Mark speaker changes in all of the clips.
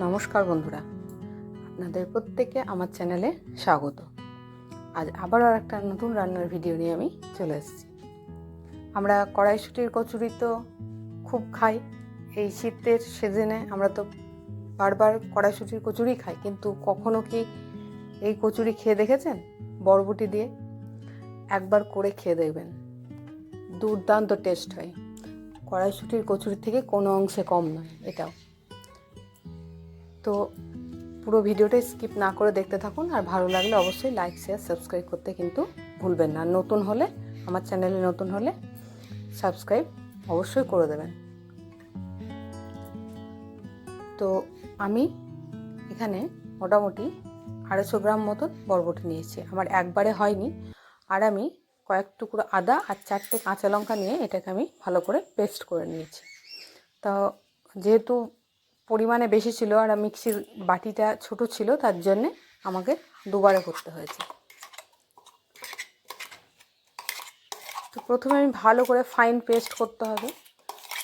Speaker 1: নমস্কার বন্ধুরা, আপনাদের প্রত্যেককে আমার চ্যানেলে স্বাগত। আজ আবারও একটা নতুন রান্নার ভিডিও নিয়ে আমি চলে এসেছি। আমরা কড়াইশুঁটির কচুরি তো খুব খাই। এই শীতের সিজনে আমরা তো বারবার কড়াইশুঁটির কচুরি খাই, কিন্তু কখনো কি এই কচুরি খেয়ে দেখেছেন? বরবটি দিয়ে একবার করে খেয়ে দেখবেন, দুর্দান্ত টেস্ট হয়। কড়াইশুঁটির কচুরি থেকে কোনো অংশে কম নয় এটাও। তো পুরো ভিডিওটা স্কিপ না করে দেখতে থাকুন, আর ভালো লাগলে অবশ্যই লাইক শেয়ার সাবস্ক্রাইব করতে কিন্তু ভুলবেন না। নতুন হলে, আমার চ্যানেলে নতুন হলে সাবস্ক্রাইব অবশ্যই করে দেবেন। তো আমি এখানে মোটামুটি 250 গ্রাম মতন বরবটি নিয়েছি। আমার একবারে হয়নি, আর আমি কয়েক টুকরো আদা আর 4টে কাঁচা লঙ্কা নিয়ে এটাকে আমি ভালো করে পেস্ট করে নিয়েছি। তো যেহেতু পরিমাণে বেশি ছিল আর মিক্সির বাটিটা ছোট ছিল, তার জন্যে আমাকে দুবারে করতে হয়েছে। তো প্রথমে আমি ভালো করে ফাইন পেস্ট করতে হবে,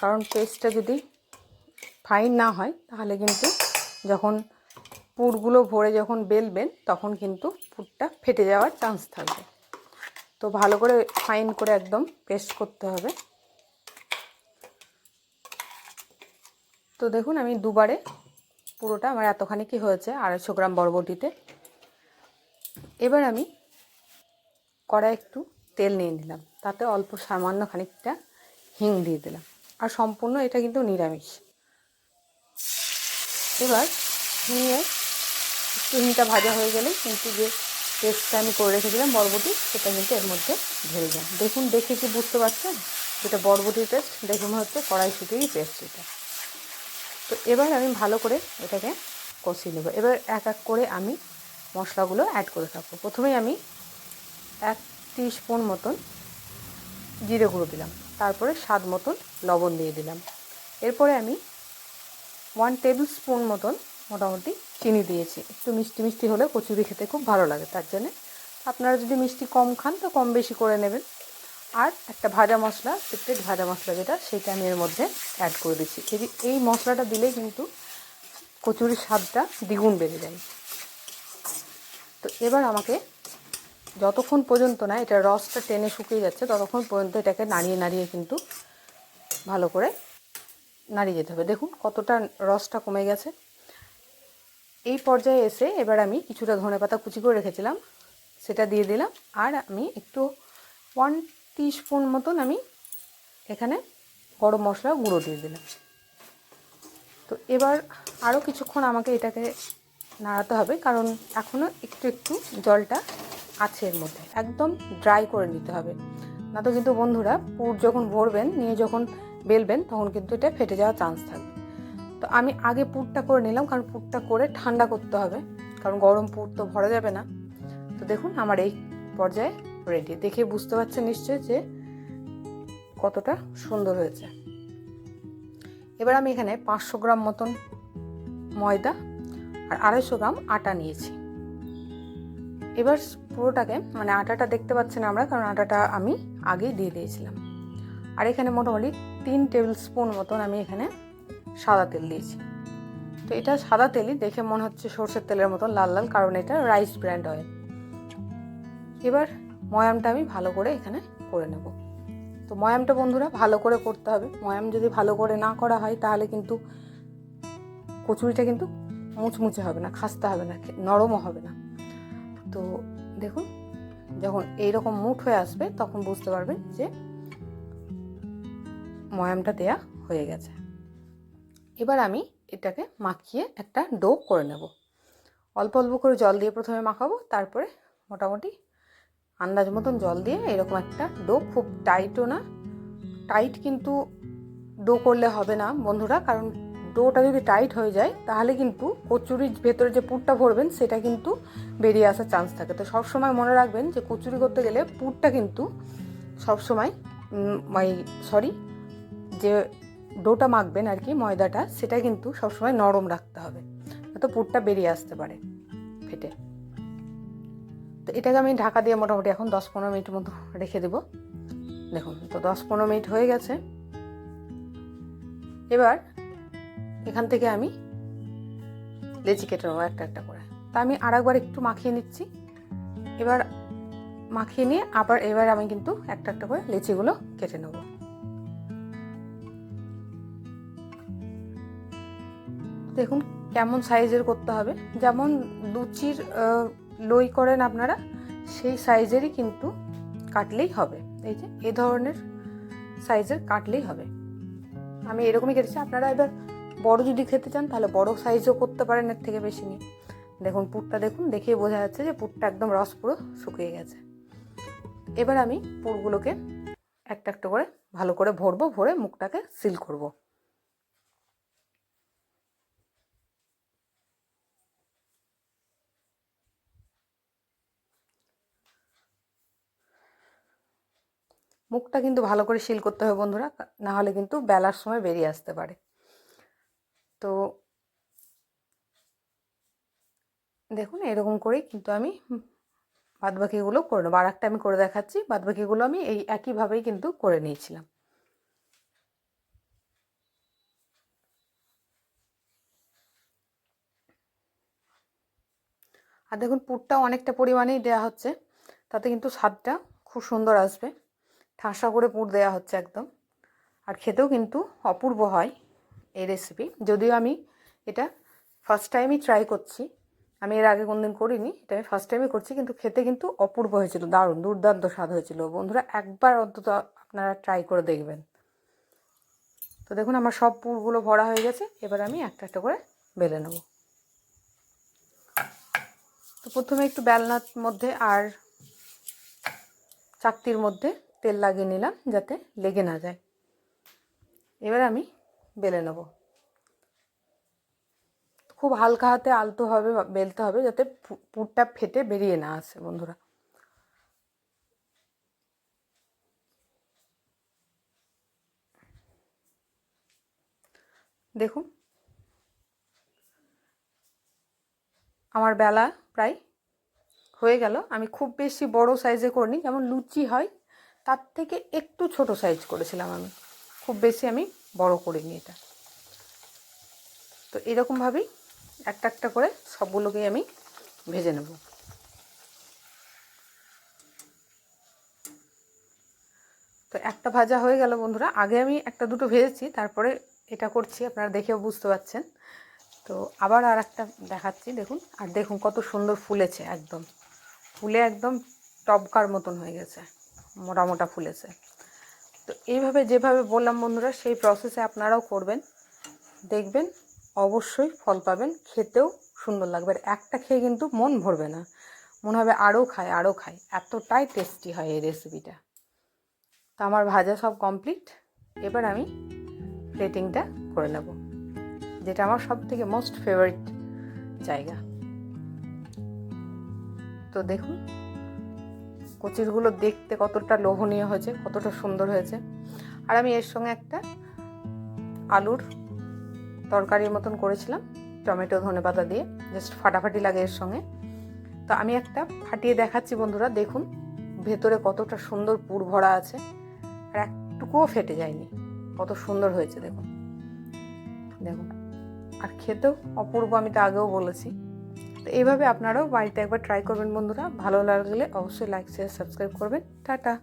Speaker 1: কারণ পেস্টটা যদি ফাইন না হয় তাহলে কিন্তু যখন পুরগুলো ভরে যখন বেলবেন তখন কিন্তু পুরটা ফেটে যাওয়ার চান্স থাকবে। তো ভালো করে ফাইন করে একদম পেস্ট করতে হবে। তো দেখুন, আমি দুবারে পুরোটা আমার এতখানি কি হয়েছে 250 গ্রাম বরবটিতে। এবার আমি কড়াই একটু তেল নিয়ে নিলাম, তাতে অল্প সামান্য খানিকটা হিং দিয়ে দিলাম, আর সম্পূর্ণ এটা কিন্তু নিরামিষ। এবার হিংটা ভাজা হয়ে গেলে কিন্তু যে পেস্টটা আমি করে রেখেছিলাম বরবটি, সেটা কিন্তু এর মধ্যে ঢেলে যান। দেখুন, দেখে কি বুঝতে পারছেন যেটা বরবটির পেস্ট? দেখে মনে হচ্ছে কড়াইশুঁটিরই পেস্ট এটা। তো এবার আমি ভালো করে এটাকে কষিয়ে নেব। এবার এক এক করে আমি মশলাগুলো অ্যাড করে থাকবো। প্রথমেই আমি 1 টিস্পুন মতন জিরে গুঁড়ো দিলাম, তারপরে স্বাদ মতন লবণ দিয়ে দিলাম। এরপরে আমি 1 টেবিল স্পুন মতন মোটামুটি চিনি দিয়েছি। একটু মিষ্টি মিষ্টি হলে কচুরি খেতে খুব ভালো লাগে, তার জন্যে আপনারা যদি মিষ্টি কম খান তো কম বেশি করে নেবেন। আর একটা ভাজা মশলা, সিক্রেট ভাজা মশলা যেটা, সেটা আমি এর মধ্যে অ্যাড করে দিচ্ছি। এই মশলাটা দিলে কিন্তু কচুরির স্বাদটা দ্বিগুণ বেড়ে যায়। তো এবার আমাকে যতক্ষণ পর্যন্ত না এটা রসটা টেনে শুকিয়ে যাচ্ছে ততক্ষণ পর্যন্ত এটাকে নাড়িয়ে নাড়িয়ে কিন্তু ভালো করে নাড়িয়ে যেতে হবে। দেখুন কতটা রসটা কমে গেছে। এই পর্যায়ে এসে এবার আমি কিছুটা ধনেপাতা কুচি করে রেখেছিলাম সেটা দিয়ে দিলাম, আর আমি একটু 1 টিস্পুন মতন আমি এখানে গরম মশলা গুঁড়ো দিয়ে দিলাম। তো এবার আরও কিছুক্ষণ আমাকে এটাকে নাড়াতে হবে, কারণ এখনও একটু একটু জলটা আছে এর মধ্যে। একদম ড্রাই করে নিতে হবে, না তো কিন্তু বন্ধুরা পুর যখন ভরবেন নিয়ে যখন বেলবেন তখন কিন্তু এটা ফেটে যাওয়ার চান্স থাকবে। তো আমি আগে পুরটা করে নিলাম, কারণ পুরটা করে ঠান্ডা করতে হবে, কারণ গরম পুর তো ভরা যাবে না। তো দেখুন আমার এই পর্যায়ে রেডি। দেখে বুঝতে পারছেন নিশ্চয়ই যে কতটা সুন্দর হয়েছে। এবার আমি এখানে 500 গ্রাম মতন ময়দা আর 250 গ্রাম আটা নিয়েছি। এবার পুরোটাকে, মানে আটাটা দেখতে পাচ্ছেন আমরা, কারণ আটাটা আমি আগেই দিয়ে দিয়েছিলাম। আর এখানে মোটামুটি 3 টেবিল স্পুন মতন আমি এখানে সাদা তেল দিয়েছি। তো এটা সাদা তেলই, দেখে মনে হচ্ছে সরষের তেলের মতন লাল লাল, কারণ এটা রাইস ব্র্যান্ড অয়েল। এবার ময়ামটা আমি ভালো করে এখানে করে নেব। তো ময়ামটা বন্ধুরা ভালো করে করতে হবে। ময়াম যদি ভালো করে না করা হয় তাহলে কিন্তু কচুরিটা কিন্তু মুচমুচে হবে না, খাস্তা হবে না, নরমও হবে না। তো দেখুন, যখন এইরকম মুঠ হয়ে আসবে তখন বুঝতে পারবেন যে ময়ামটা দেয়া হয়ে গেছে। এবার আমি এটাকে মাখিয়ে একটা ডো করে নেব। অল্প অল্প করে জল দিয়ে প্রথমে মাখাবো, তারপরে মোটামুটি আন্দাজ মতন জল দিয়ে এরকম একটা ডো, খুব টাইটও না, টাইট কিন্তু ডো করলে হবে না বন্ধুরা, কারণ ডোটা যদি টাইট হয়ে যায় তাহলে কিন্তু কচুরির ভেতরে যে পুরটা ভরবেন সেটা কিন্তু বেরিয়ে আসার চান্স থাকে। তো সবসময় মনে রাখবেন যে কচুরি করতে গেলে পুরটা কিন্তু সবসময় যে ডোটা মাখবেন আর কি, ময়দাটা, সেটা কিন্তু সবসময় নরম রাখতে হবে, তো পুরটা বেরিয়ে আসতে পারে ফেটে। তো এটাকে আমি ঢাকা দিয়ে মোটামুটি এখন 10-15 মিনিট মতো রেখে দেবো। দেখুন, তো 10-15 মিনিট হয়ে গেছে। এবার এখান থেকে আমি লেচি কেটে নেবো একটা একটা করে। তা আমি আরেকবার একটু মাখিয়ে নিচ্ছি। এবার মাখিয়ে নিয়ে আবার এবার আমি কিন্তু একটা একটা করে লেচিগুলো কেটে নেব। দেখুন কেমন সাইজের করতে হবে, যেমন লুচির লই করেন আপনারা সেই সাইজেরই কিন্তু কাটলেই হবে। এই যে এই ধরনের সাইজের কাটলেই হবে। আমি এরকমই কেটেছি। আপনারা এবার বড় যদি খেতে চান তাহলে বড় সাইজও করতে পারেন, এর থেকে বেশি নিয়ে। দেখুন পুরটা দেখুন, দেখেই বোঝা যাচ্ছে যে পুরটা একদম রস পুরো শুকিয়ে গেছে। এবার আমি পুরগুলোকে একটা একটা করে ভালো করে ভরবো, ভরে মুখটাকে সিল করব। মুখটা কিন্তু ভালো করে সিল করতে হবে বন্ধুরা, না হলে কিন্তু বেলার সময় বেরিয়ে আসতে পারে। তো দেখুন এরকম করেই কিন্তু আমি বাদবাকিগুলো করে নেবো। আর একটা আমি করে দেখাচ্ছি, বাদবাকিগুলো আমি এই একইভাবেই কিন্তু করে নিয়েছিলাম। আর দেখুন পুরটাও অনেকটা পরিমাণেই দেওয়া হচ্ছে, তাতে কিন্তু স্বাদটা খুব সুন্দর আসবে। ঠাসা করে পুর দেওয়া হচ্ছে একদম, আর খেতেও কিন্তু অপূর্ব হয় এই রেসিপি। যদিও আমি এটা ফার্স্ট টাইমই ট্রাই করছি, আমি এর আগে কোনোদিন করিনি, এটা আমি ফার্স্ট টাইমই করছি, কিন্তু খেতে কিন্তু অপূর্ব হয়েছিল, দারুণ দুর্দান্ত স্বাদ হয়েছিল বন্ধুরা। একবার অন্তত আপনারা ট্রাই করে দেখবেন। তো দেখুন আমার সব পুরগুলো ভরা হয়ে গেছে, এবার আমি একটা একটা করে বেলে নেব। তো প্রথমে একটু বেলনার মধ্যে আর চাকতির মধ্যে তেল লাগিয়ে নিলাম যাতে লেগে না যায়। এবার আমি বেলে নেব। খুব হালকা হাতে আলতোভাবে বেলতে হবে যাতে পুরটা ফেটে বেরিয়ে না আসে বন্ধুরা। দেখুন আমার বেলা প্রায় হয়ে গেল। আমি খুব বেশি বড় সাইজে করিনি, যেমন লুচি হয় তার থেকে একটু ছোট সাইজ করেছিলাম আমি, খুব বেশি আমি বড় করিনি এটা। তো এরকমভাবেই একটা একটা করে সবগুলোকেই আমি ভেজে নেব। তো একটা ভাজা হয়ে গেল বন্ধুরা। আগে আমি একটা দুটো ভেজেছি, তারপরে এটা করছি, আপনারা দেখেও বুঝতে পারছেন। তো আবার আর একটা দেখাচ্ছি দেখুন। আর দেখুন কত সুন্দর ফুলেছে, একদম ফুলে একদম টবকার মতন হয়ে গেছে, মোটা মোটা ফুলেছে। তো এইভাবে যেভাবে বললাম বন্ধুরা সেই প্রসেসে আপনারাও করবেন, দেখবেন অবশ্যই ফল পাবেন, খেতেও সুন্দর লাগবে। আর একটা খেয়ে কিন্তু মন ভরবে না, মনে হবে আরও খাই আরও খাই, এতটাই টেস্টি হয় এই রেসিপিটা। তো আমার ভাজা সব কমপ্লিট। এবার আমি প্লেটিংটা করে নেব, যেটা আমার সব থেকে মোস্ট ফেভারিট জায়গা। তো দেখুন কচিরগুলো দেখতে কতটা লোভনীয় হয়েছে, কতটা সুন্দর হয়েছে। আর আমি এর সঙ্গে একটা আলুর তরকারির মতন করেছিলাম টমেটো ধনেপাতা দিয়ে, জাস্ট ফাটাফাটি লাগে এর সঙ্গে। তো আমি একটা ফাটিয়ে দেখাচ্ছি বন্ধুরা, দেখুন ভেতরে কতটা সুন্দর পুর ভরা আছে, আর একটুকুও ফেটে যায়নি, কত সুন্দর হয়েছে দেখুন। দেখুন আর খেতেও অপূর্ব, আমি তো আগেও বলেছি। তো এইভাবে আপনারাও বাড়িতে একবার ট্রাই করবেন বন্ধুরা। ভালো লাগলে অবশ্যই লাইক শেয়ার সাবস্ক্রাইব করবেন। টাটা।